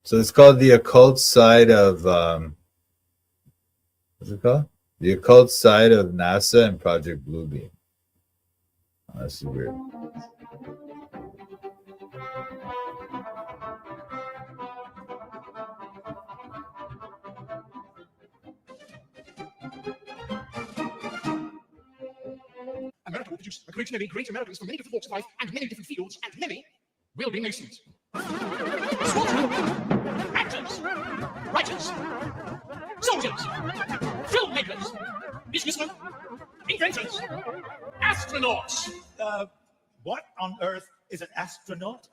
So it's called the occult side of what's it called? The occult side of NASA and Project Bluebeam. Oh, this is weird. America will produce a great many great Americans from many different walks of life and many different fields, and many will be Masons. Sportsmen, actors, writers, soldiers, filmmakers, businessmen, inventors, astronauts. What on earth is an astronaut?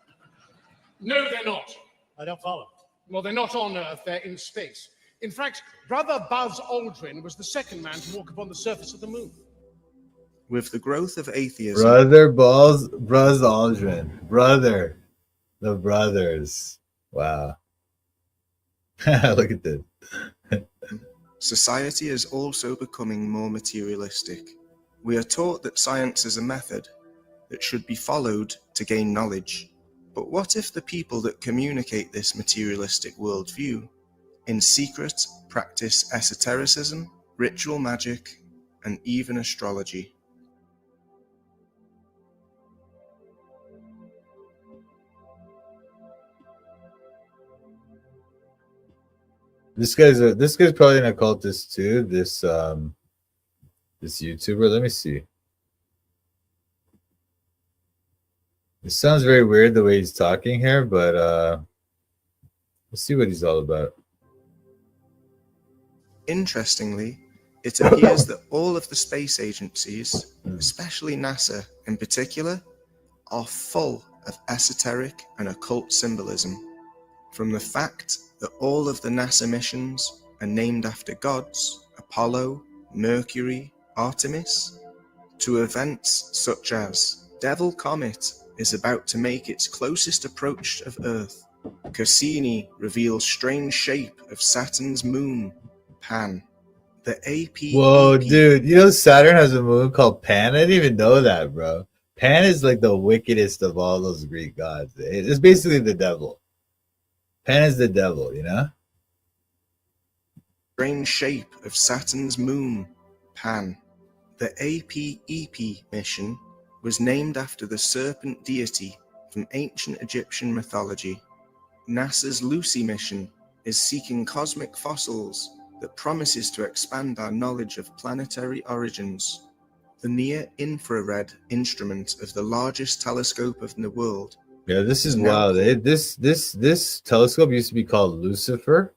No, they're not. I don't follow. Well, they're not on Earth, they're in space. In fact, Brother Buzz Aldrin was the second man to walk upon the surface of the moon. With the growth of atheism, Buzz Aldrin. Brother. The brothers. Wow. Look at this. society is also becoming more materialistic. We are taught that science is a method that should be followed to gain knowledge. But what if the people that communicate this materialistic worldview in secret practice esotericism, ritual magic, and even astrology? This guy's probably an occultist too. This YouTuber. Let me see. It sounds very weird the way he's talking here, but let's see what he's all about. Interestingly, it appears that all of the space agencies, especially NASA in particular, are full of esoteric and occult symbolism. From the fact that all of the NASA missions are named after gods, Apollo, Mercury, Artemis, to events such as Devil Comet is about to make its closest approach of Earth. Cassini reveals strange shape of Saturn's moon, Pan. The AP. Whoa, dude! You know Saturn has a moon called Pan. I didn't even know that, bro. Pan is like the wickedest of all those Greek gods. It's basically the devil. Pan is the devil, you know? Strange shape of Saturn's moon, Pan. The AP-EP mission was named after the serpent deity from ancient Egyptian mythology. NASA's Lucy mission is seeking cosmic fossils that promises to expand our knowledge of planetary origins. The near-infrared instrument of the largest telescope of the world. Yeah, this is wild. This telescope used to be called Lucifer.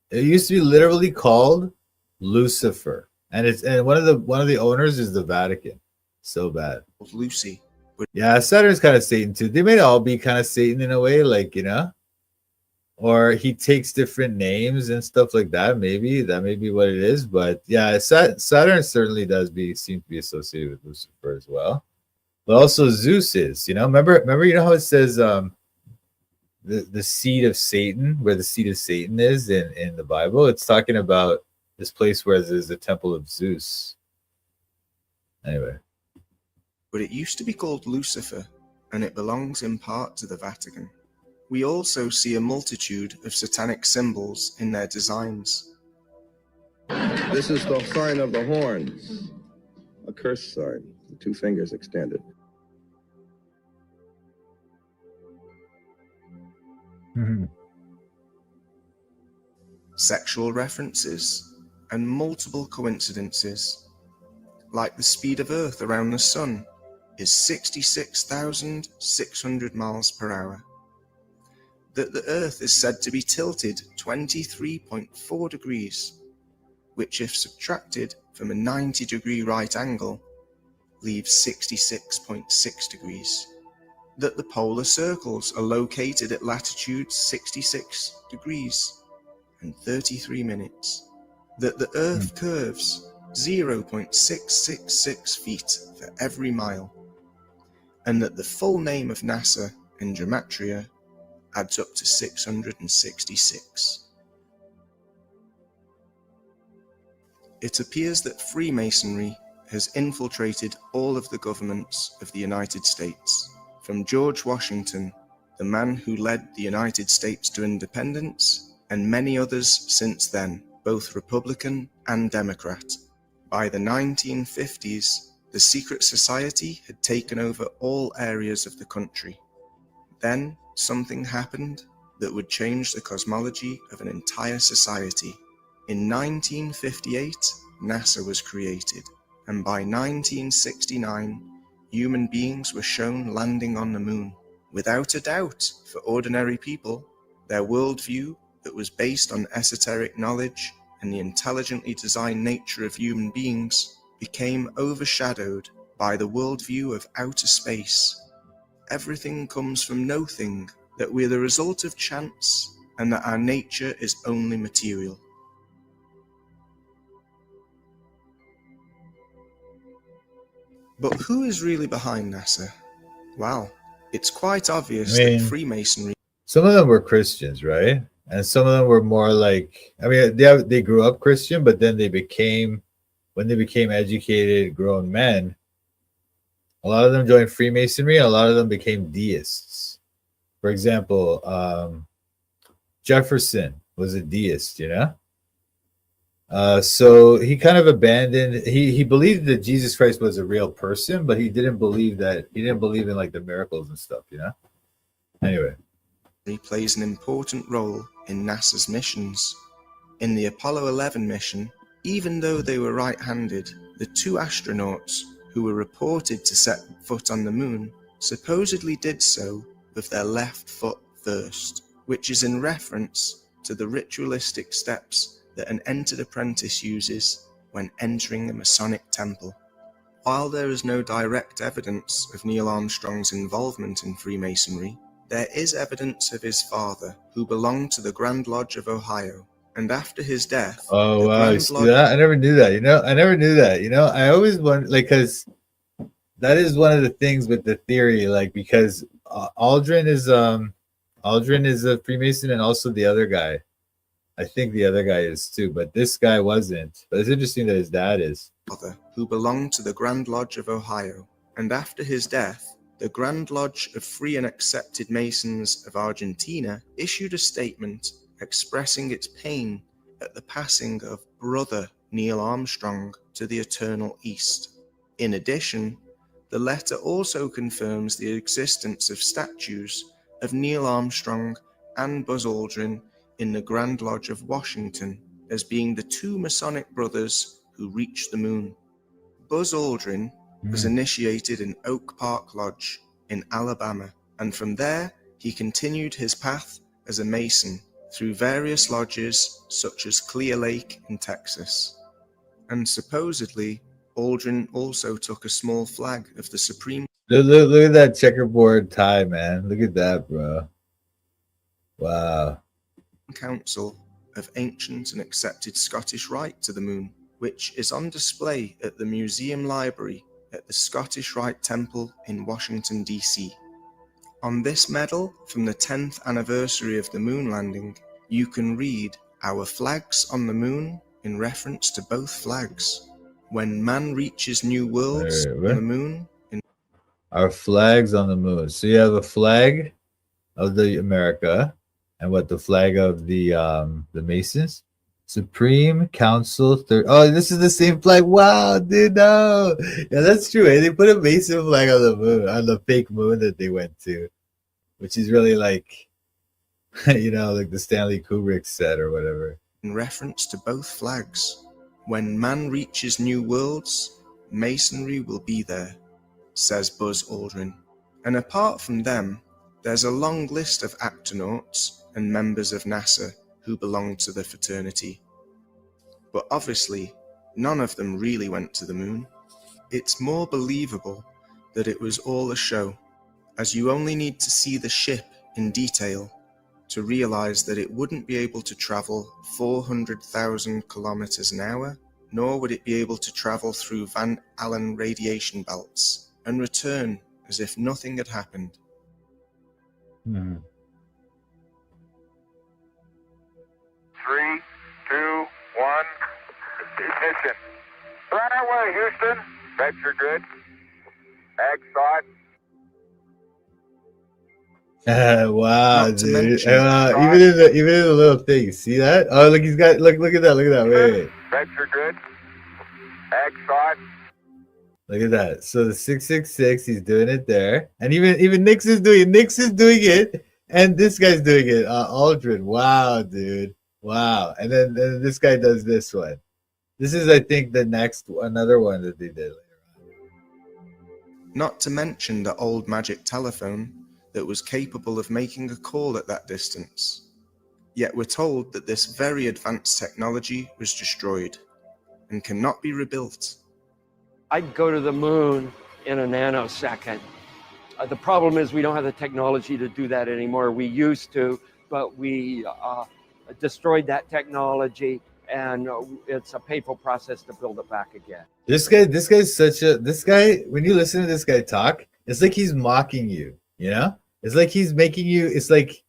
It used to be literally called Lucifer, and one of the owners is the Vatican. So bad. Lucy. Yeah, Saturn's kind of Satan too. They may all be kind of Satan in a way, like, you know, or he takes different names and stuff like that. Maybe that may be what it is. But yeah, Saturn certainly seem to be associated with Lucifer as well. But also Zeus is, you know, remember, you know how it says the seed of Satan, where the seed of Satan is in the Bible? It's talking about this place where there's a temple of Zeus. Anyway. But it used to be called Lucifer, and it belongs in part to the Vatican. We also see a multitude of satanic symbols in their designs. This is the sign of the horns, a curse sign, the two fingers extended. Mm-hmm. Sexual references and multiple coincidences, like the speed of Earth around the Sun is 66,600 miles per hour. That the Earth is said to be tilted 23.4 degrees, which if subtracted from a 90-degree right angle, leaves 66.6 degrees. That the polar circles are located at latitude 66 degrees and 33 minutes. That the Earth curves 0.666 feet for every mile. And that the full name of NASA in gematria adds up to 666. It appears that Freemasonry has infiltrated all of the governments of the United States, from George Washington, the man who led the United States to independence, and many others since then, both Republican and Democrat. By the 1950s, the secret society had taken over all areas of the country. Then something happened that would change the cosmology of an entire society. In 1958, NASA was created, and by 1969, human beings were shown landing on the moon. Without a doubt, for ordinary people, their worldview that was based on esoteric knowledge and the intelligently designed nature of human beings became overshadowed by the worldview of outer space. Everything comes from nothing, that we're the result of chance, and that our nature is only material. But who is really behind NASA? Well, it's quite obvious that Freemasonry... Some of them were Christians, right? And some of them were more like, I mean, they grew up Christian, but then when they became educated, grown men, a lot of them joined Freemasonry, and a lot of them became deists. For example, Jefferson was a deist, so he kind of abandoned. He believed that Jesus Christ was a real person, but he didn't believe in like the miracles and stuff, Anyway, he plays an important role in NASA's missions. In the Apollo 11 mission, even though they were right-handed, the two astronauts who were reported to set foot on the moon supposedly did so with their left foot first, which is in reference to the ritualistic steps that an entered apprentice uses when entering a Masonic temple. While there is no direct evidence of Neil Armstrong's involvement in Freemasonry, there is evidence of his father, who belonged to the Grand Lodge of Ohio, and after his death... Oh, wow, you see that? I never knew that, I never knew that, I always wondered, like, because that is one of the things with the theory, like, because Aldrin is a Freemason, and also the other guy. I think the other guy is too, but this guy wasn't. But it's interesting that his dad is. Who belonged to the Grand Lodge of Ohio, and after his death, the Grand Lodge of Free and Accepted Masons of Argentina issued a statement expressing its pain at the passing of brother Neil Armstrong to the eternal East. In addition, the letter also confirms the existence of statues of Neil Armstrong and Buzz Aldrin in the Grand Lodge of Washington as being the two Masonic brothers who reached the moon. Buzz Aldrin was initiated in Oak Park Lodge in Alabama, and from there he continued his path as a Mason through various lodges such as Clear Lake in Texas. And supposedly, Aldrin also took a small flag of the Supreme... Look at that checkerboard tie, man. Look at that, bro. Wow. Council of Ancient and Accepted Scottish Rite to the Moon, which is on display at the Museum Library at the Scottish Rite Temple in Washington, D.C. On this medal from the 10th anniversary of the moon landing, you can read "Our flags on the moon" in reference to both flags. When man reaches new worlds on the moon... Our flags on the moon. So you have a flag of the America, and what, the flag of the Masons? Supreme Council Third. Oh, this is the same flag. Wow, dude, no. Yeah, that's true. Eh? They put a Mason flag on the moon, on the fake moon that they went to, which is really like, like the Stanley Kubrick set or whatever. In reference to both flags. When man reaches new worlds, Masonry will be there, says Buzz Aldrin. And apart from them, there's a long list of astronauts and members of NASA who belong to the fraternity. But obviously, none of them really went to the moon. It's more believable that it was all a show, as you only need to see the ship in detail to realize that it wouldn't be able to travel 400,000 kilometers an hour, nor would it be able to travel through Van Allen radiation belts and return as if nothing had happened. 3, 2, 1, ignition. Right away, Houston. Vector grid. Ag thought. Wow, Not to dude. mention- Even in the little thing, see that? Oh, look, he's got look at that, look at that. Wait. Vector grid. Ag thought. Look at that. So the 666, he's doing it there, and even Nix is doing it, and this guy's doing it. Aldrin. Wow, dude. Wow. And then this guy does this one. This is, I think, another one that they did later on. Not to mention the old magic telephone that was capable of making a call at that distance. Yet we're told that this very advanced technology was destroyed and cannot be rebuilt. I'd go to the moon in a nanosecond. The problem is we don't have the technology to do that anymore. We used to, but we destroyed that technology, and it's a painful process to build it back again. This guy, when you listen to this guy talk, it's like he's mocking you, you know? It's like he's making you, it's like,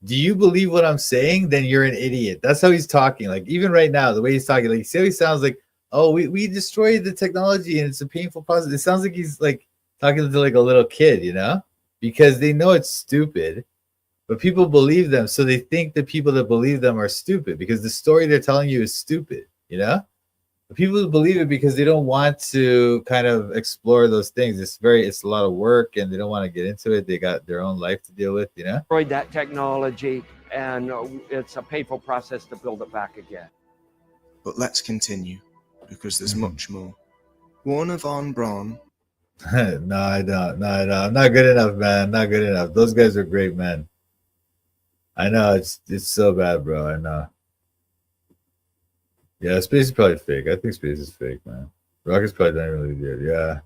do you believe what I'm saying? Then you're an idiot. That's how he's talking. Like, even right now, the way he's talking, like, see how he sounds like, oh, we destroyed the technology and it's a painful process. It sounds like he's like talking to like a little kid, you know? Because they know it's stupid, but people believe them. So they think the people that believe them are stupid because the story they're telling you is stupid, you know? But people believe it because they don't want to kind of explore those things. It's a lot of work and they don't want to get into it. They got their own life to deal with, you know? Destroyed that technology, and it's a painful process to build it back again. But let's continue, because there's much more. Warner von Braun. No, I don't. No, I'm not good enough, man. Not good enough. Those guys are great, man. I know it's so bad, bro. I know. Yeah, space is probably fake. I think space is fake, man. Rocket's probably done really good. Yeah.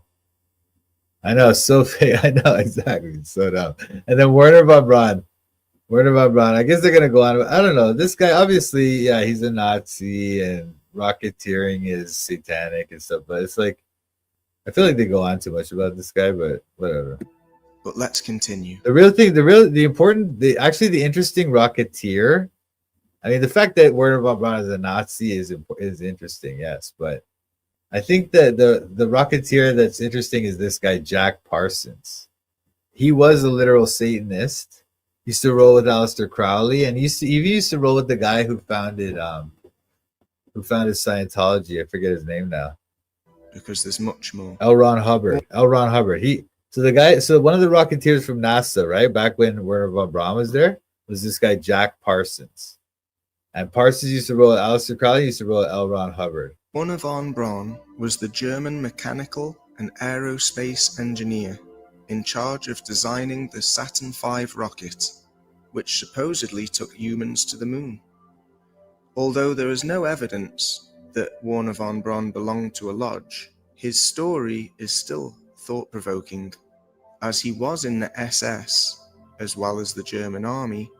I know, it's so fake. I know, exactly. It's so dumb. And then Werner von Braun. I guess they're gonna go on. I don't know. This guy, obviously, yeah, he's a Nazi and rocketeering is satanic and stuff, but it's like I feel like they go on too much about this guy, but whatever. But let's continue. The interesting rocketeer. I mean, the fact that Werner von Braun is a Nazi is interesting, yes, but I think that the rocketeer that's interesting is this guy Jack Parsons. He was a literal Satanist. He used to roll with Aleister Crowley, and he used to roll with the guy who founded Scientology. I forget his name now. Because there's much more. L. Ron Hubbard. One of the rocketeers from NASA, right? Back when Werner von Braun was there, was this guy Jack Parsons. And Parsons used to roll at Aleister Crowley, used to roll at L. Ron Hubbard. Werner von Braun was the German mechanical and aerospace engineer in charge of designing the Saturn V rocket, which supposedly took humans to the moon. Although there is no evidence that Werner von Braun belonged to a lodge, his story is still thought-provoking, as he was in the SS, as well as the German army,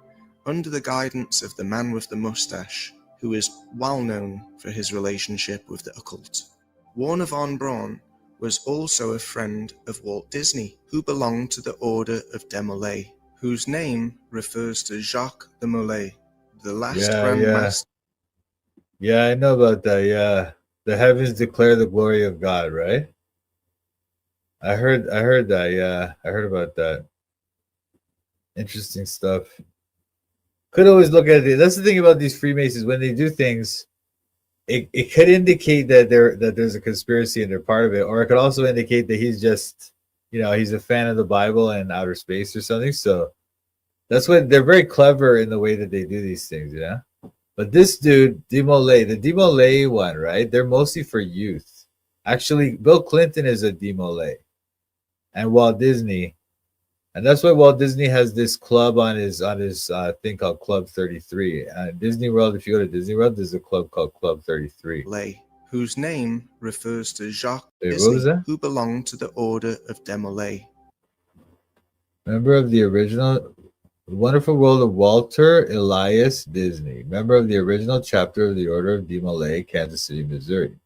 under the guidance of the man with the mustache, who is well known for his relationship with the occult. Werner von Braun was also a friend of Walt Disney, who belonged to the Order of Demolay, whose name refers to Jacques de Molay, the last Grand Master. Yeah, I know about that. Yeah, the heavens declare the glory of God, right? I heard that. Yeah, I heard about that. Interesting stuff. Could always look at it. That's the thing about these Freemasons. When they do things, it could indicate that there's a conspiracy and they're part of it, or it could also indicate that he's just, he's a fan of the Bible and outer space or something. So that's what they're very clever in the way that they do these things, But this dude, the Demolay one, right? They're mostly for youth. Actually, Bill Clinton is a Demolay, and Walt Disney. And that's why Walt Disney has this club on his thing called Club 33. Disney World, if you go to Disney World, there's a club called Club 33. Whose name refers to Jacques Disney, who belonged to the Order of Demolay. Member of the original Wonderful World of Walter Elias Disney. Member of the original chapter of the Order of Demolay, Kansas City, Missouri.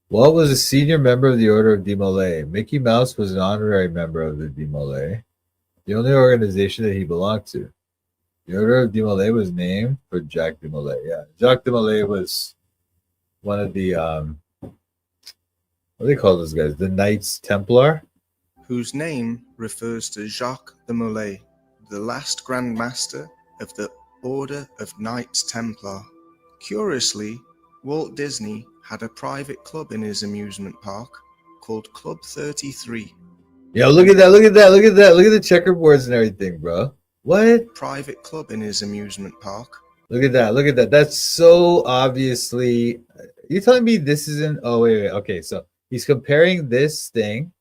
Walt was a senior member of the Order of Demolay. Mickey Mouse was an honorary member of the Demolay, the only organization that he belonged to. The Order of Demolay was named for Jacques Demolay. Yeah, Jacques Demolay was one of the what do they call those guys? The Knights Templar. whose name refers to Jacques de Molay, the last Grand Master of the Order of Knights Templar. Curiously, Walt Disney had a private club in his amusement park called Club 33. Yo, look at that! Look at that! Look at that! Look at the checkerboards and everything, bro. What? Private club in his amusement park. Look at that! Look at that! That's so obviously. You telling me this isn't? Oh wait. Okay, so he's comparing this thing,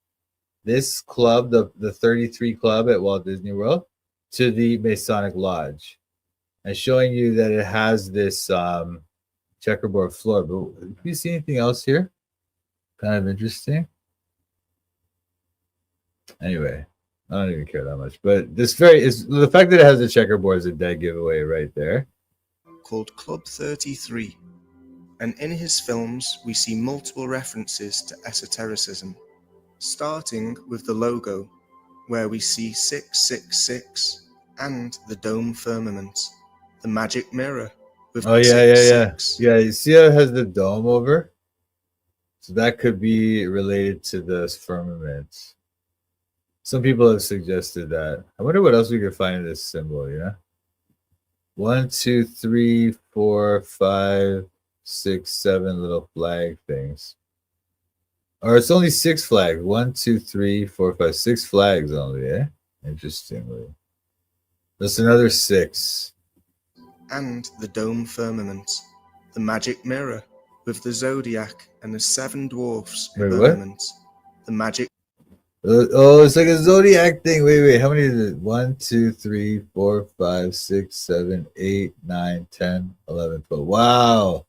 this club, the 33 Club at Walt Disney World, to the Masonic Lodge, and showing you that it has this checkerboard floor. But do you see anything else here? Kind of interesting. Anyway, I don't even care that much. But this is the fact that it has a checkerboard is a dead giveaway right there. Called Club 33. And in his films, we see multiple references to esotericism, starting with the logo, where we see 666 and the dome firmament, the magic mirror with Oh yeah, six. yeah. You see how it has the dome over? So that could be related to the firmament. Some people have suggested that. I wonder what else we could find in this symbol, you know? 1, 2, 3, 4, 5, 6, 7 little flag things. Or it's only 6 flags. 1, 2, 3, 4, 5, 6 flags only, eh? Interestingly. That's another 6. And the dome firmament, the magic mirror with the zodiac and the 7 dwarfs Wait, firmament, the magic. Oh, it's like a zodiac thing. Wait. How many is it? 1, 2, 3, 4, 5, 6, 7, 8, 9, 10, 11, 12. Wow.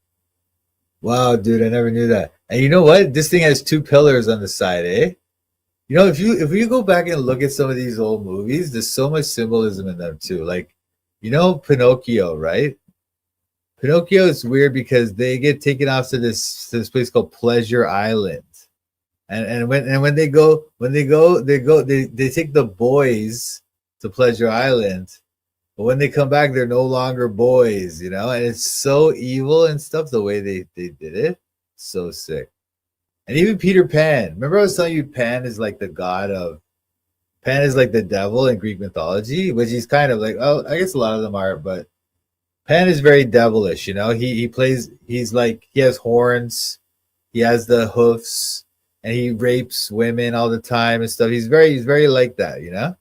Wow, dude, I never knew that. And you know what? This thing has 2 pillars on the side, eh? You know, if you go back and look at some of these old movies, there's so much symbolism in them too. Like, you know, Pinocchio, right? Pinocchio is weird because they get taken off to this place called Pleasure Island. And when they take the boys to Pleasure Island, but when they come back, they're no longer boys, you know, and it's so evil and stuff the way they did it. So sick. And even Peter Pan. Remember I was telling you Pan is like the devil in Greek mythology, which he's kind of like, oh, I guess a lot of them are, but Pan is very devilish, you know. He's like, he has horns, he has the hoofs, and he rapes women all the time and stuff. He's very like that, you know.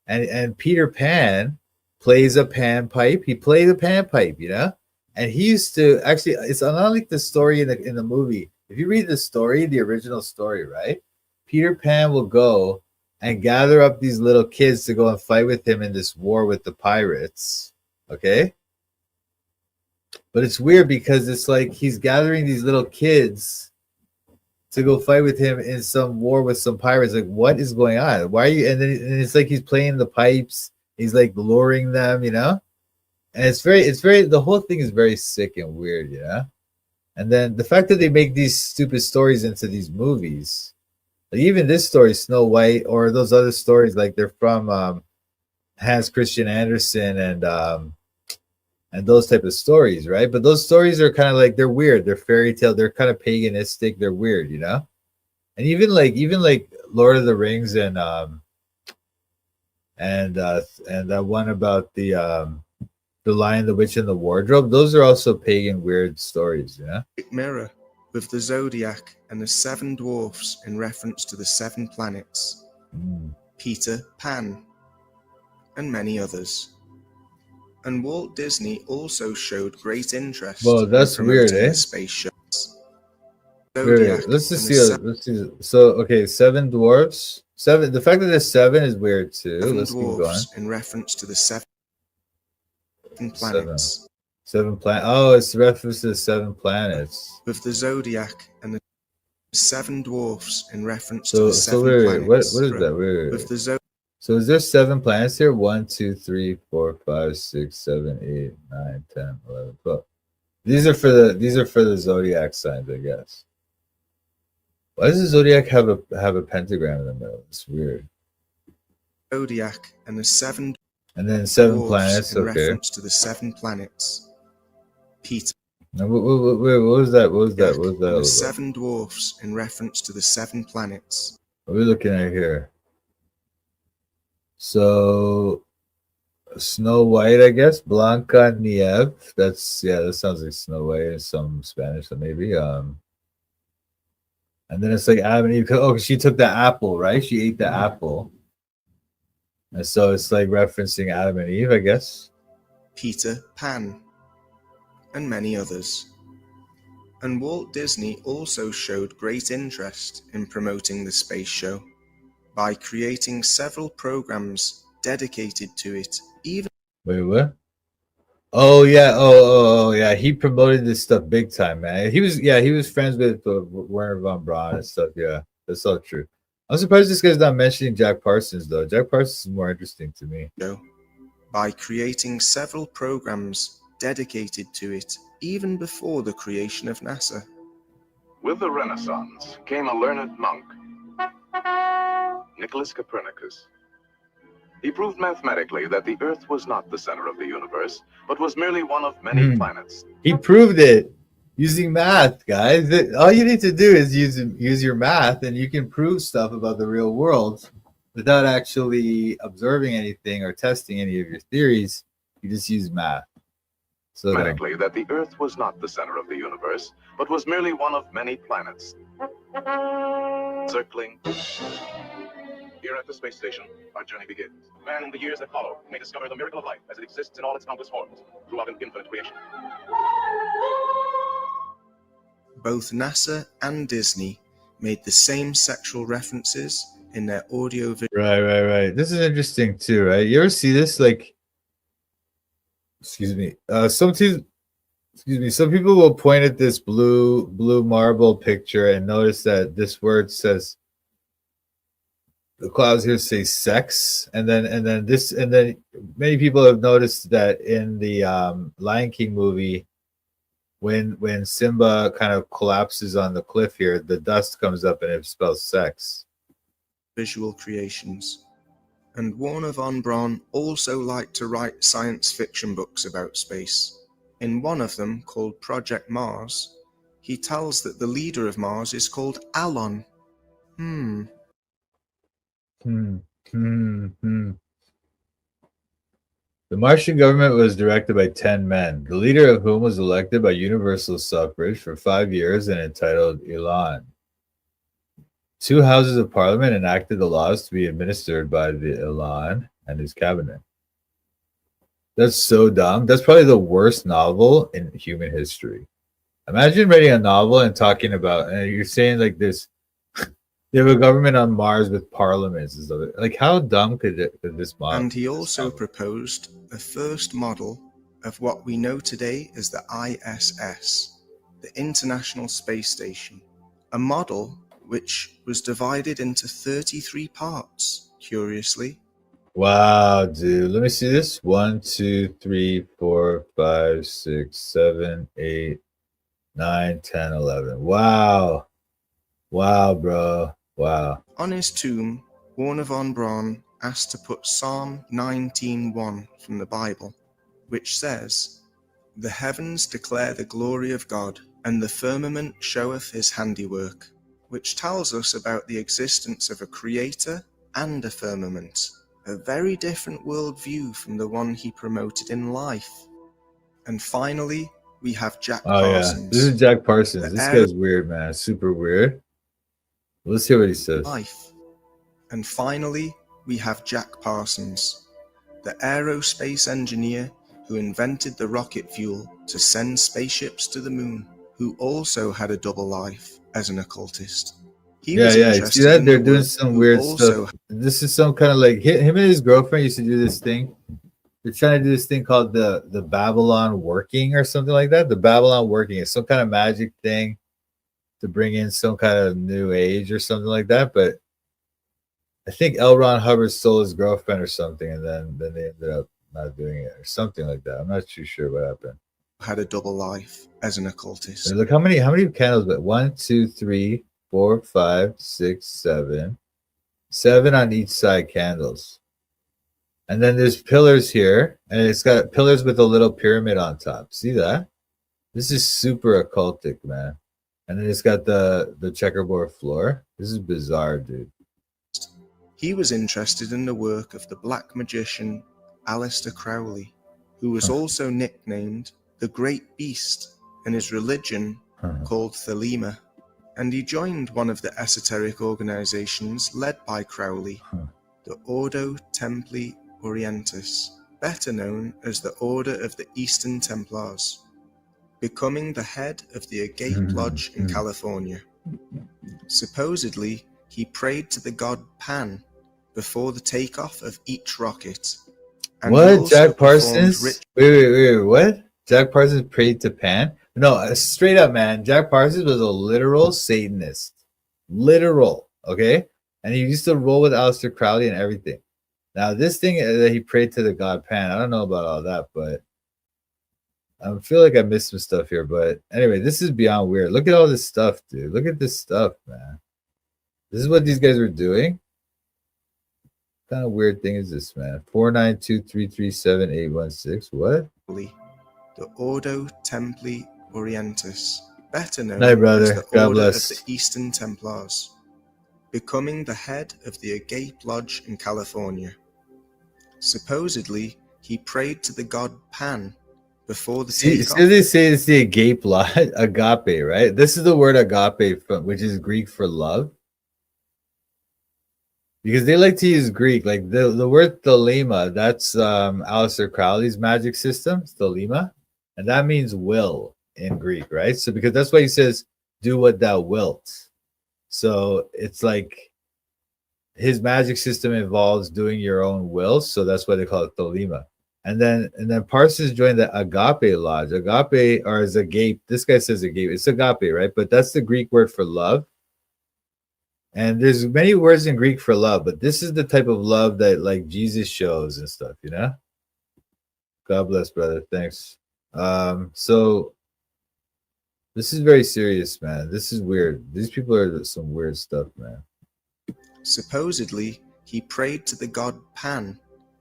And Peter Pan plays a panpipe. He played a panpipe, you know. And he used to actually. It's unlike the story in the movie. If you read the story, the original story, right? Peter Pan will go and gather up these little kids to go and fight with him in this war with the pirates. Okay. But it's weird because it's like he's gathering these little kids to go fight with him in some war with some pirates. Like, what is going on? Why are you? And it's like he's playing the pipes. He's like luring them, you know. And it's very. The whole thing is very sick and weird, you know. And then the fact that they make these stupid stories into these movies, like even this story, Snow White, or those other stories, like they're from Hans Christian Andersen and those type of stories, right? But those stories are kind of like they're weird. They're fairy tale. They're kind of paganistic. They're weird, you know. And even like Lord of the Rings and that one about the Lion, the Witch, and the Wardrobe. Those are also pagan weird stories, you know. Mirror with the zodiac and the 7 dwarfs in reference to the 7 planets, Peter Pan, and many others. And Walt Disney also showed great interest that's in weird, promoting eh? the space shows. Wait. Let's just see. Let's see. So, okay, 7 dwarfs. 7. The fact that there's 7 is weird too. 7 Let's keep going. dwarfs in reference to the 7 planets. 7 planets. Oh, it's reference to the 7 planets. With the zodiac and the 7 dwarfs in reference to the 7 wait, planets. what is that? Wait. With the So is there 7 planets here? 1, 2, 3, 4, 5, 6, 7, 8, 9, 10, 11, 12. These are for the zodiac signs, I guess. Why does the zodiac have a pentagram in the middle? It's weird. Zodiac and the 7 and then 7 dwarfs planets. In okay. reference to the 7 planets. Peter. Now, what was that? What was that? What was that? And all the about? 7 dwarfs in reference to the 7 planets. What are we looking at here? So Snow White, I guess. Blanca Nieves. That's that sounds like Snow White in some Spanish, so maybe. And then it's like Adam and Eve. Oh, she took the apple, right? She ate the apple. And so it's like referencing Adam and Eve, I guess. Peter Pan, and many others. And Walt Disney also showed great interest in promoting the space show by creating several programs dedicated to it, even Wait, what? Oh yeah, oh yeah. He promoted this stuff big time, man. He was friends with Werner von Braun and stuff. Yeah, that's all true. I'm surprised this guy's not mentioning Jack Parsons though. Jack Parsons is more interesting to me. by creating several programs dedicated to it, even before the creation of NASA. With the Renaissance came a learned monk, Nicholas Copernicus. He proved mathematically that the Earth was not the center of the universe, but was merely one of many planets. He proved it using math, guys. All you need to do is use your math, and you can prove stuff about the real world without actually observing anything or testing any of your theories. You just use math. So Mathematically, that the Earth was not the center of the universe, but was merely one of many planets. Circling. Here at the space station, our journey begins. Man, in the years that follow, may discover the miracle of life as it exists in all its countless forms throughout an infinite creation. Both NASA and Disney made the same sexual references in their audio video. Right. This is interesting too, right? You ever see this? Like, excuse me. Some people will point at this blue marble picture and notice that this word says, the clouds here say sex, and then many people have noticed that in the Lion King movie, when Simba kind of collapses on the cliff here, the dust comes up and it spells sex. Visual creations. And Warner von Braun also liked to write science fiction books about space. In one of them, called Project Mars, he tells that the leader of Mars is called Alon. The Martian government was directed by 10 men, the leader of whom was elected by universal suffrage for 5 years and entitled Elon. 2 houses of parliament enacted the laws to be administered by the Elon and his cabinet. That's so dumb. That's probably the worst novel in human history. Imagine writing a novel and talking about, and you're saying like this, they have a government on Mars with parliaments and stuff. Like, how dumb could this model? And he also proposed the first model of what we know today as the ISS, the International Space Station, a model which was divided into 33 parts, curiously. Wow, dude. Let me see this. 1, 2, 3, 4, 5, 6, 7, 8, 9, 10, 11. Wow. Wow, bro. Wow. On his tomb, Warner von Braun asked to put Psalm 19:1 from the Bible, which says, "The heavens declare the glory of God, and the firmament showeth his handiwork," which tells us about the existence of a creator and a firmament, a very different worldview from the one he promoted in life. And finally, we have Jack Parsons. Yeah. This is Jack Parsons. This guy's weird, man. Super weird. Let's hear what he says. Life. And finally, we have Jack Parsons, the aerospace engineer who invented the rocket fuel to send spaceships to the moon, who also had a double life as an occultist. See that? They're doing some weird stuff. This is some kind of like, him and his girlfriend used to do this thing. They're trying to do this thing called the Babylon working or something like that. The Babylon working is some kind of magic thing to bring in some kind of new age or something like that. But I think L. Ron Hubbard stole his girlfriend or something, and then they ended up not doing it or something like that. I'm not too sure what happened. Had a double life as an occultist. Look how many candles, but 1, 2, 3, 4, 5, 6, 7. 7 on each side candles. And then there's pillars here, and it's got pillars with a little pyramid on top. See that? This is super occultic, man. And then it's got the checkerboard floor. This is bizarre, dude. He was interested in the work of the black magician Aleister Crowley, who was also nicknamed the Great Beast, and his religion called Thelema. And he joined one of the esoteric organizations led by Crowley, the Ordo Templi Orientis, better known as the Order of the Eastern Templars, becoming the head of the Agape Lodge in California. Supposedly, he prayed to the god Pan before the takeoff of each rocket. And what? Jack Parsons? Wait, what? Jack Parsons prayed to Pan? No, straight up, man. Jack Parsons was a literal Satanist. Literal, okay? And he used to roll with Aleister Crowley and everything. Now, this thing that he prayed to the god Pan, I don't know about all that, but I feel like I missed some stuff here. But anyway, this is beyond weird. Look at all this stuff, dude. Look at this stuff, man. This is what these guys were doing? What kind of weird thing is this, man? 492337816. What? The Ordo Templi Orientis, better known Night, brother. as the God Order bless. of the Eastern Templars, becoming the head of the Agape Lodge in California. Supposedly, he prayed to the god Pan before the takeoff. See, they say it's the agape lodge, agape, right? This is the word agape, which is Greek for love. Because they like to use Greek, like the word thelema, that's Aleister Crowley's magic system, thelema, and that means will in Greek, right? So because that's why he says, do what thou wilt. So it's like his magic system involves doing your own will, so that's why they call it thelema. And then Parsons joined the Agape Lodge. Agape, or is agape, this guy says agape, it's agape, right? But that's the Greek word for love. And there's many words in Greek for love, but this is the type of love that like Jesus shows and stuff, you know? God bless, brother. Thanks. So this is very serious, man. This is weird. These people are some weird stuff, man. Supposedly, he prayed to the god Pan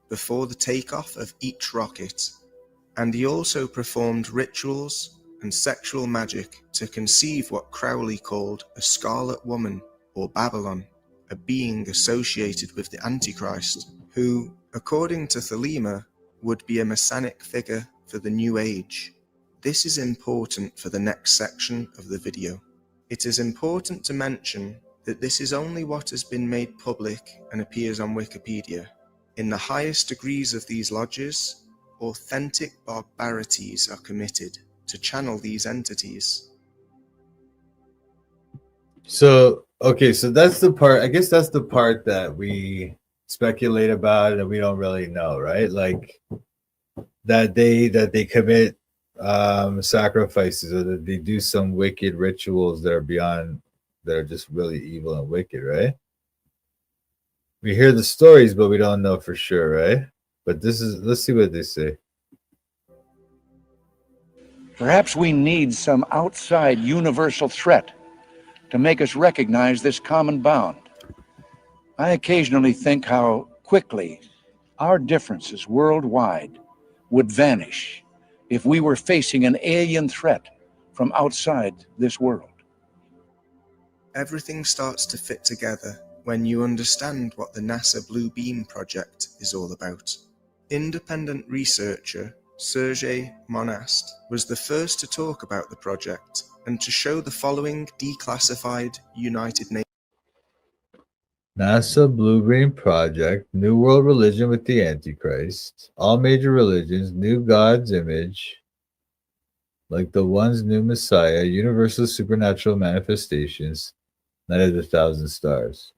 before the takeoff of each rocket, and he also performed rituals and sexual magic to conceive what Crowley called a scarlet woman, or Babylon, a being associated with the Antichrist, who, according to Thelema, would be a messianic figure for the New Age. This is important for the next section of the video. It is important to mention that this is only what has been made public and appears on Wikipedia. In the highest degrees of these lodges, authentic barbarities are committed to channel these entities. So, okay, so that's the part, I guess that's the part that we speculate about and we don't really know, right? Like that they commit sacrifices, or that they do some wicked rituals that are beyond, that are just really evil and wicked, right? We hear the stories, but we don't know for sure, right? But this is, let's see what they say. Perhaps we need some outside universal threat to make us recognize this common bound. I occasionally think how quickly our differences worldwide would vanish if we were facing an alien threat from outside this world. Everything starts to fit together when you understand what the NASA Blue Beam project is all about. Independent researcher Sergei Monast was the first to talk about the project and to show the following declassified United Nations. NASA Blue Beam Project, New World Religion with the Antichrist, all major religions, new God's image, like the one's new Messiah, universal supernatural manifestations, Night of the Thousand Stars.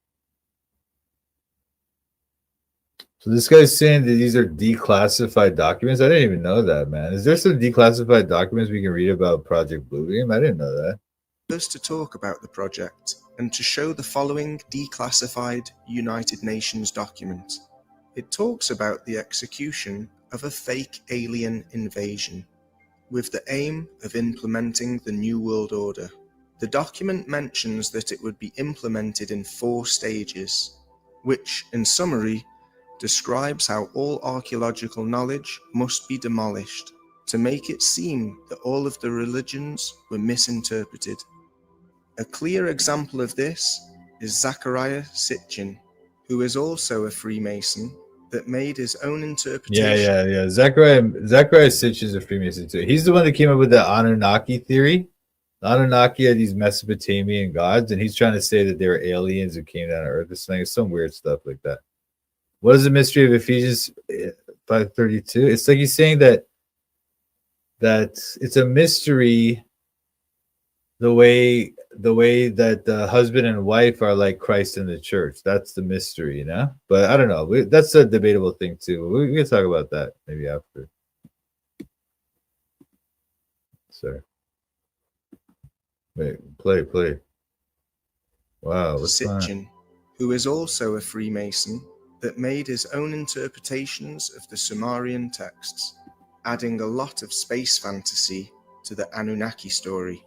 So this guy's saying that these are declassified documents. I didn't even know that, man. Is there some declassified documents we can read about Project Blue Beam? I didn't know that. First to talk about the project and to show the following declassified United Nations document. It talks about the execution of a fake alien invasion with the aim of implementing the New World Order. The document mentions that it would be implemented in 4 stages, which, in summary, describes how all archaeological knowledge must be demolished to make it seem that all of the religions were misinterpreted. A clear example of this is Zachariah Sitchin, who is also a Freemason that made his own interpretation. Yeah. Zachariah Sitch is a Freemason too. He's the one that came up with the Anunnaki theory. The Anunnaki are these Mesopotamian gods, and he's trying to say that they were aliens who came down to Earth. It's like some weird stuff like that. What is the mystery of Ephesians 5:32? It's like he's saying that it's a mystery the way that the husband and wife are like Christ in the church. That's the mystery, you know? But I don't know. That's a debatable thing too. We can talk about that maybe after. Sorry. Wait, play. Wow, what's Sitchin, who is also a Freemason that made his own interpretations of the Sumerian texts, adding a lot of space fantasy to the Anunnaki story.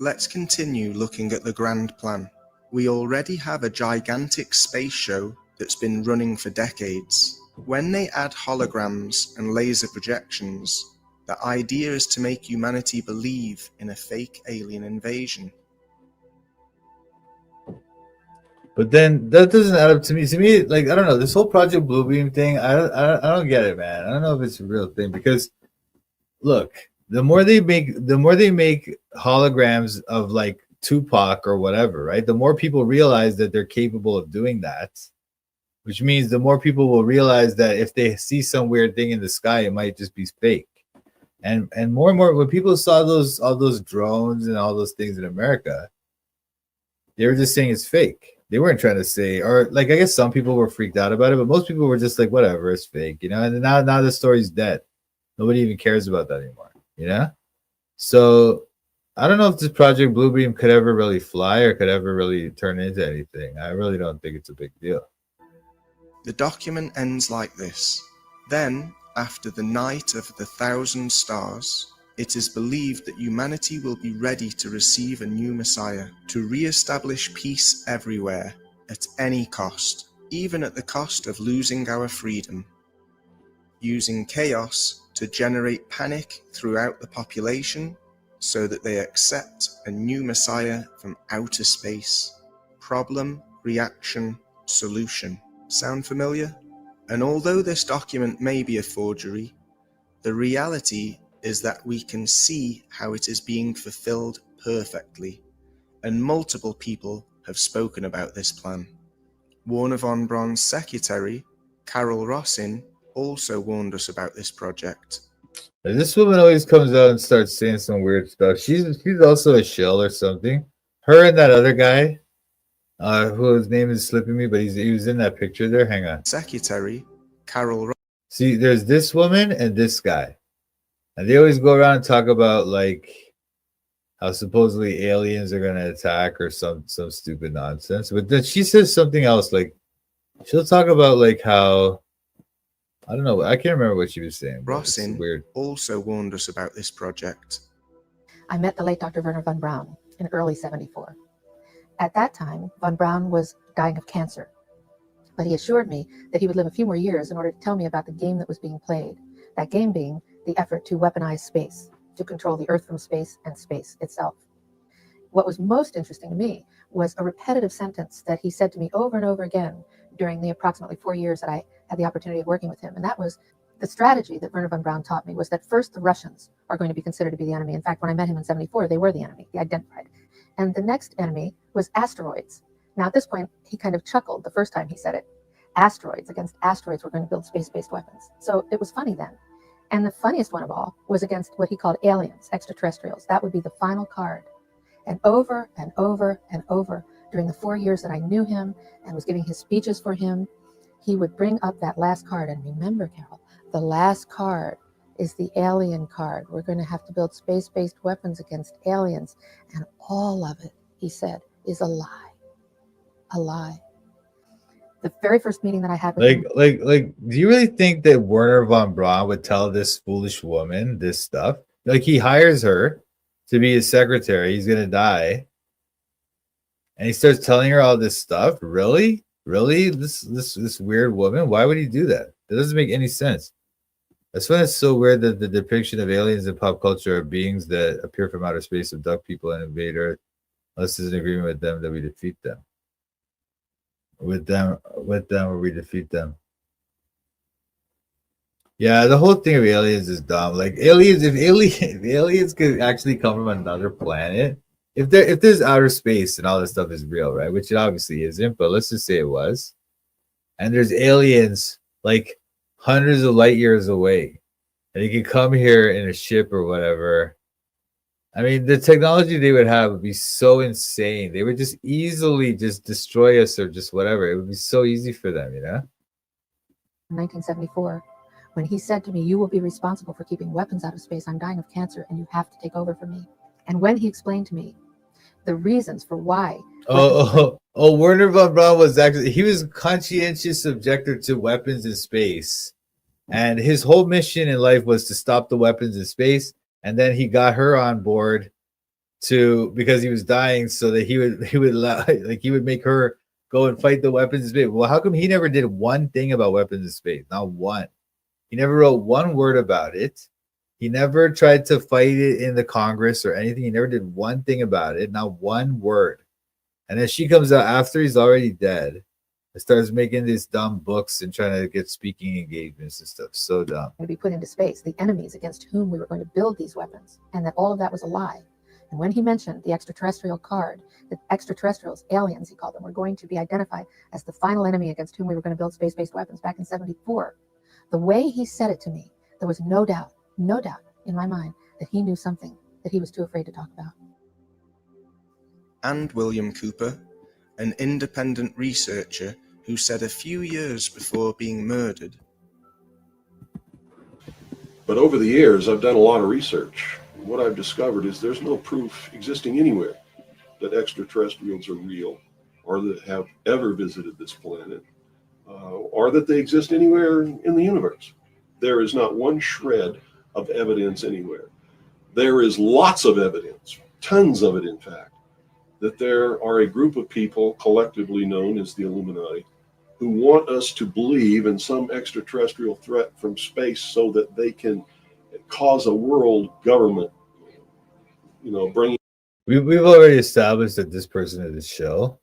Let's continue looking at the grand plan. We already have a gigantic space show that's been running for decades. When they add holograms and laser projections, the idea is to make humanity believe in a fake alien invasion. But then that doesn't add up to me. To me, like, I don't know, this whole Project Bluebeam thing, I don't get it, man. I don't know if it's a real thing because look, the more they make holograms of like Tupac or whatever, right? The more people realize that they're capable of doing that, which means the more people will realize that if they see some weird thing in the sky, it might just be fake. And more when people saw all those drones and all those things in America, they were just saying it's fake. They weren't trying to say, or like I guess some people were freaked out about it, but most people were just like, whatever, it's fake, you know. And now the story's dead. Nobody even cares about that anymore, you know. So I don't know if this Project Bluebeam could ever really fly or could ever really turn into anything. I really don't think it's a big deal. The document ends like this. Then, after the night of the 1,000 stars, it is believed that humanity will be ready to receive a new Messiah, to re-establish peace everywhere, at any cost, even at the cost of losing our freedom, using chaos to generate panic throughout the population so that they accept a new Messiah from outer space. Problem, reaction, solution. Sound familiar? And although this document may be a forgery, the reality is that we can see how it is being fulfilled perfectly, and multiple people have spoken about this plan. Warner von Braun's secretary, Carol Rossin, also warned us about this project. This woman always comes out and starts saying some weird stuff. She's also a shill or something. Her and that other guy, whose name is slipping me, but he was in that picture there. Hang on. Secretary, Carol Rossin. See, there's this woman and this guy. And they always go around and talk about like how supposedly aliens are gonna attack or some stupid nonsense. But then she says something else, like she'll talk about like how I don't know, I can't remember what she was saying. Rossin weird. Also warned us about this project. I met the late Dr. Werner von Braun in early '74. At that time, von Braun was dying of cancer, but he assured me that he would live a few more years in order to tell me about the game that was being played. That game being the effort to weaponize space, to control the Earth from space and space itself. What was most interesting to me was a repetitive sentence that he said to me over and over again during the approximately 4 years that I had the opportunity of working with him. And that was the strategy that Werner von Braun taught me was that first the Russians are going to be considered to be the enemy. In fact, when I met him in '74, they were the enemy, he identified. And the next enemy was asteroids. Now at this point, he kind of chuckled the first time he said it. Asteroids, against asteroids, we're going to build space-based weapons. So it was funny then. And the funniest one of all was against what he called aliens, extraterrestrials. That would be the final card. And over and over and over, during the 4 years that I knew him and was giving his speeches for him, he would bring up that last card. And remember, Carol, the last card is the alien card. We're going to have to build space-based weapons against aliens. And all of it, he said, is a lie. A lie. The very first meeting that I had with him. Do you really think that Werner von Braun would tell this foolish woman this stuff? Like he hires her to be his secretary. He's gonna die, and he starts telling her all this stuff. Really, this weird woman. Why would he do that? That doesn't make any sense. That's why it's so weird that the depiction of aliens in pop culture are beings that appear from outer space, abduct people, and invade Earth. Unless there's an agreement with them that we defeat them. With them, or we defeat them. Yeah, the whole thing of aliens is dumb. Like aliens, if aliens could actually come from another planet, if there's outer space and all this stuff is real, right? Which it obviously isn't, but let's just say it was. And there's aliens like hundreds of light years away, and you can come here in a ship or whatever. I mean, the technology they would have would be so insane. They would just easily just destroy us or just whatever. It would be so easy for them, you know? In 1974, when he said to me, "You will be responsible for keeping weapons out of space. I'm dying of cancer, and you have to take over for me." And when he explained to me the reasons for why. Werner von Braun was actually, he was conscientious objector to weapons in space. And his whole mission in life was to stop the weapons in space. And then he got her on board because he was dying, so that he would make her go and fight the weapons in space. Well, how come he never did one thing about weapons in space? Not one. He never wrote one word about it. He never tried to fight it in the Congress or anything. He never did one thing about it, not one word. And then she comes out after he's already dead and starts making these dumb books and trying to get speaking engagements and stuff. So dumb. To be put into space, the enemies against whom we were going to build these weapons, and that all of that was a lie. And when he mentioned the extraterrestrial card, the extraterrestrials, aliens, he called them, were going to be identified as the final enemy against whom we were going to build space-based weapons back in 74, the way he said it to me, there was no doubt in my mind that he knew something that he was too afraid to talk about. And William Cooper, an independent researcher who said a few years before being murdered, "But over the years, I've done a lot of research. What I've discovered is there's no proof existing anywhere that extraterrestrials are real, or that have ever visited this planet, or that they exist anywhere in the universe. There is not one shred of evidence anywhere. There is lots of evidence, tons of it in fact, that there are a group of people collectively known as the Illuminati who want us to believe in some extraterrestrial threat from space so that they can cause a world government, bringing..." We've already established that this person is a shill.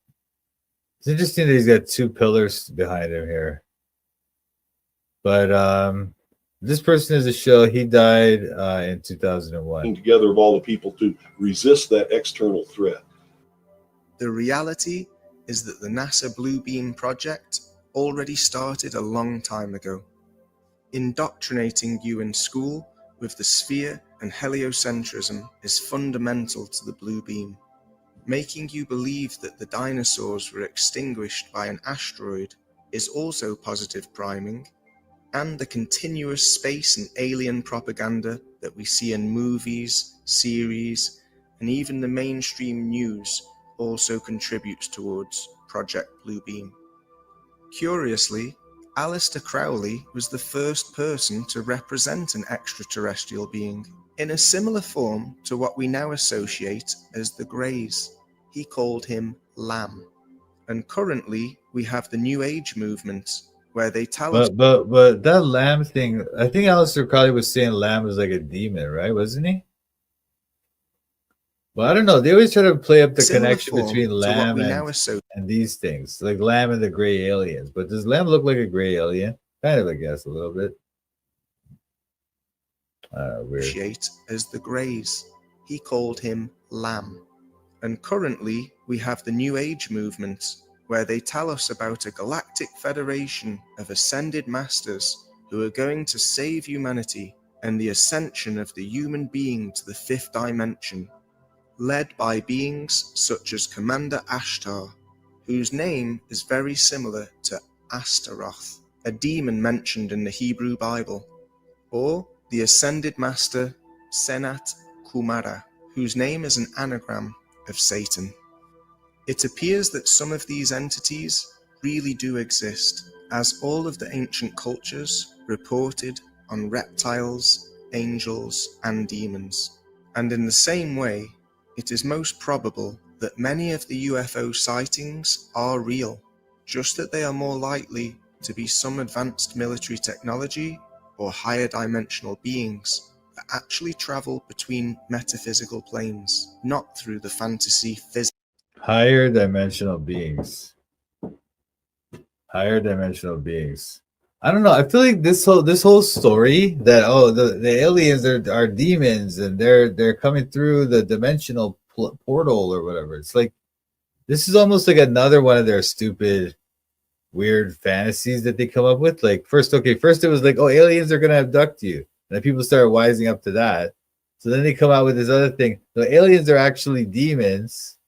It's interesting that he's got two pillars behind him here. But this person is a shill. He died in 2001. Together of all the people to resist that external threat. The reality is that the NASA Blue Beam project already started a long time ago, indoctrinating you in school with the sphere and heliocentrism is fundamental to the Blue Beam. Making you believe that the dinosaurs were extinguished by an asteroid is also positive priming, and the continuous space and alien propaganda that we see in movies, series, and even the mainstream news also contributes towards Project Blue Beam. Curiously, Aleister Crowley was the first person to represent an extraterrestrial being in a similar form to what we now associate as the Greys. He called him Lamb. And currently, we have the New Age movement, where they tell us... But that Lamb thing, I think Aleister Crowley was saying Lamb was like a demon, right? Wasn't he? Well, I don't know. They always try to play up the connection between Lamb and these things, like Lamb and the gray aliens. But does Lamb look like a gray alien? Kind of, I guess, a little bit. Weird. As the Greys. He called him Lamb. And currently, we have the New Age movement, where they tell us about a galactic federation of ascended masters who are going to save humanity and the ascension of the human being to the fifth dimension, led by beings such as Commander Ashtar, whose name is very similar to Astaroth, a demon mentioned in the Hebrew Bible, or the Ascended Master Senat Kumara, whose name is an anagram of Satan. It appears that some of these entities really do exist, as all of the ancient cultures reported on reptiles, angels, and demons. And in the same way, it is most probable that many of the UFO sightings are real, just that they are more likely to be some advanced military technology or higher dimensional beings that actually travel between metaphysical planes, not through the fantasy physics. Higher dimensional beings. Higher dimensional beings. I don't know. I feel like this whole story that the aliens are demons and they're coming through the dimensional portal or whatever. It's like this is almost like another one of their stupid, weird fantasies that they come up with. Like first it was like, oh, aliens are gonna abduct you, and then people started wising up to that. So then they come out with this other thing. The aliens are actually demons.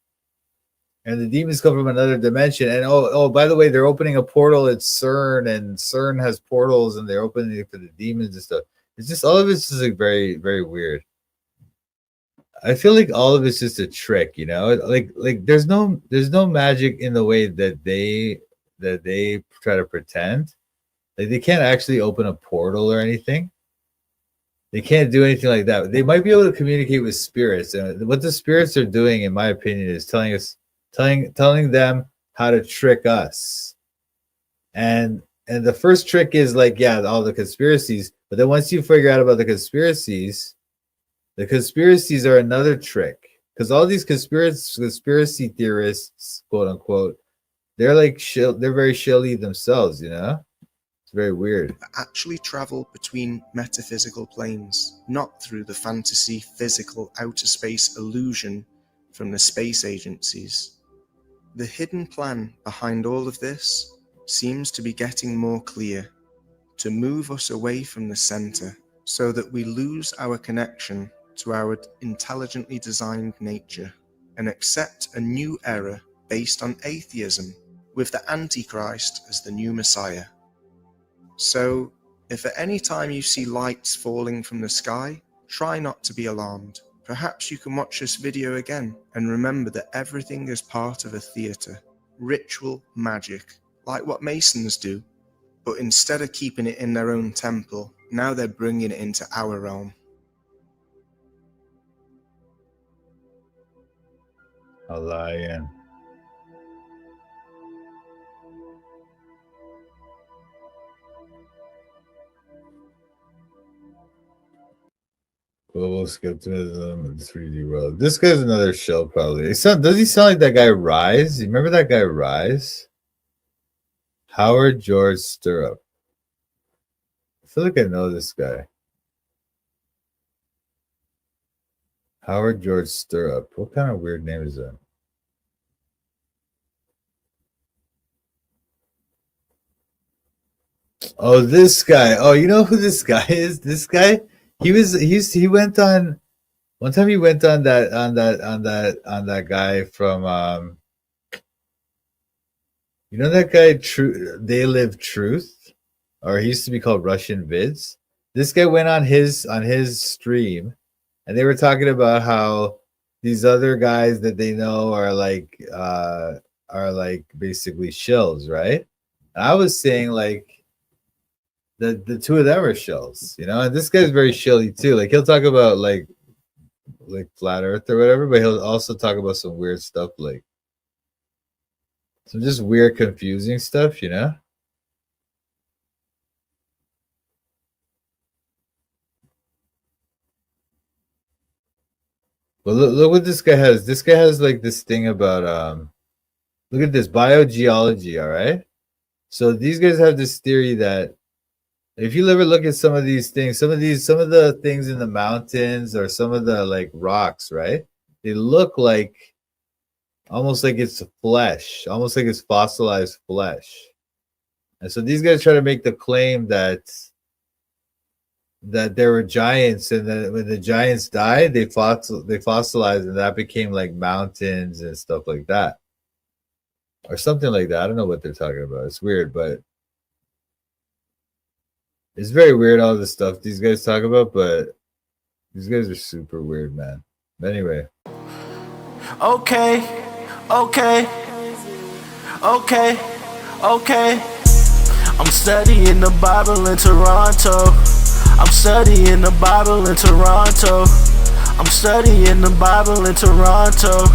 And the demons come from another dimension. And oh, by the way, they're opening a portal at CERN, and CERN has portals, and they're opening it for the demons and stuff. It's just all of it's just like very, very weird. I feel like all of it's just a trick, you know. Like there's no magic in the way that they try to pretend. Like they can't actually open a portal or anything. They can't do anything like that. They might be able to communicate with spirits, and what the spirits are doing, in my opinion, is telling them how to trick us. And the first trick is like, yeah, all the conspiracies. But then once you figure out about the conspiracies are another trick. Because all these conspiracy theorists, quote unquote, they're like they're very shilly themselves, you know? It's very weird. Actually travel between metaphysical planes, not through the fantasy physical outer space illusion from the space agencies. The hidden plan behind all of this seems to be getting more clear, to move us away from the center so that we lose our connection to our intelligently designed nature and accept a new era based on atheism, with the Antichrist as the new Messiah. So, if at any time you see lights falling from the sky, try not to be alarmed. Perhaps you can watch this video again and remember that everything is part of a theater, ritual magic, like what Masons do. But instead of keeping it in their own temple, now they're bringing it into our realm. A lion. Global skepticism and 3D world. This guy's another Shill, probably. Does he sound like that guy Rise? You remember that guy Rise? Howard George Stirrup. I feel like I know this guy. Howard George Stirrup. What kind of weird name is that? Oh, this guy. Oh, you know who this guy is? This guy? He went on one time. He went on that guy from you know that guy They Live Truth, or he used to be called Russian Vids. This guy went on his stream, and they were talking about how these other guys that they know are like basically shills, right? And I was saying like the two of them are shills, you know, and this guy's very shilly too. Like he'll talk about like flat earth or whatever, but he'll also talk about some weird stuff, like some just weird, confusing stuff, you know. But look what this guy has. This guy has like this thing about look at this biogeology, all right? So these guys have this theory that if you ever look at some of these things, some of the things in the mountains or some of the like rocks, right? They look like almost like it's flesh, almost like it's fossilized flesh. And so these guys try to make the claim that there were giants, and that when the giants died, they fossilized, and that became like mountains and stuff like that, or something like that. I don't know what they're talking about. It's weird, but it's very weird, all the stuff these guys talk about, but these guys are super weird, man. But anyway. Okay. I'm studying the Bible in Toronto. I'm studying the Bible in Toronto. I'm studying the Bible in Toronto.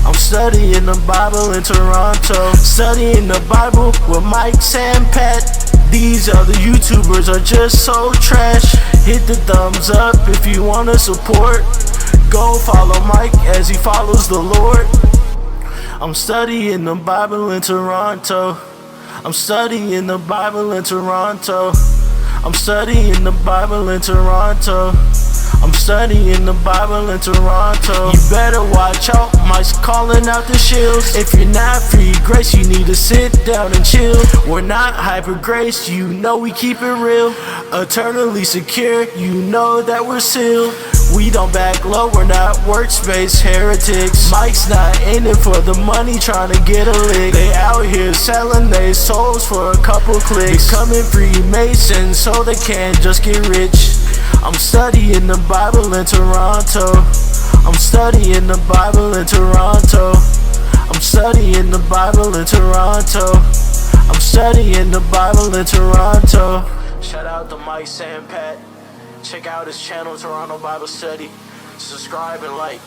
I'm studying the Bible in Toronto. Studying the Bible with Mike Sampet. These other YouTubers are just so trash. Hit the thumbs up if you wanna support. Go follow Mike as he follows the Lord. I'm studying the Bible in Toronto. I'm studying the Bible in Toronto. I'm studying the Bible in Toronto. I'm studying the Bible in Toronto. You better watch out, Mike's calling out the shills. If you're not free grace, you need to sit down and chill. We're not hyper grace, you know we keep it real. Eternally secure, you know that we're sealed. We don't back low, we're not workspace heretics. Mike's not in it for the money, trying to get a lick. They out here selling their souls for a couple clicks. Becoming Freemasons so they can't just get rich. I'm studying the Bible in Toronto. I'm studying the Bible in Toronto. I'm studying the Bible in Toronto. I'm studying the Bible in Toronto. Shout out to Mike Sampat. Check out his channel, Toronto Bible Study. Subscribe and like.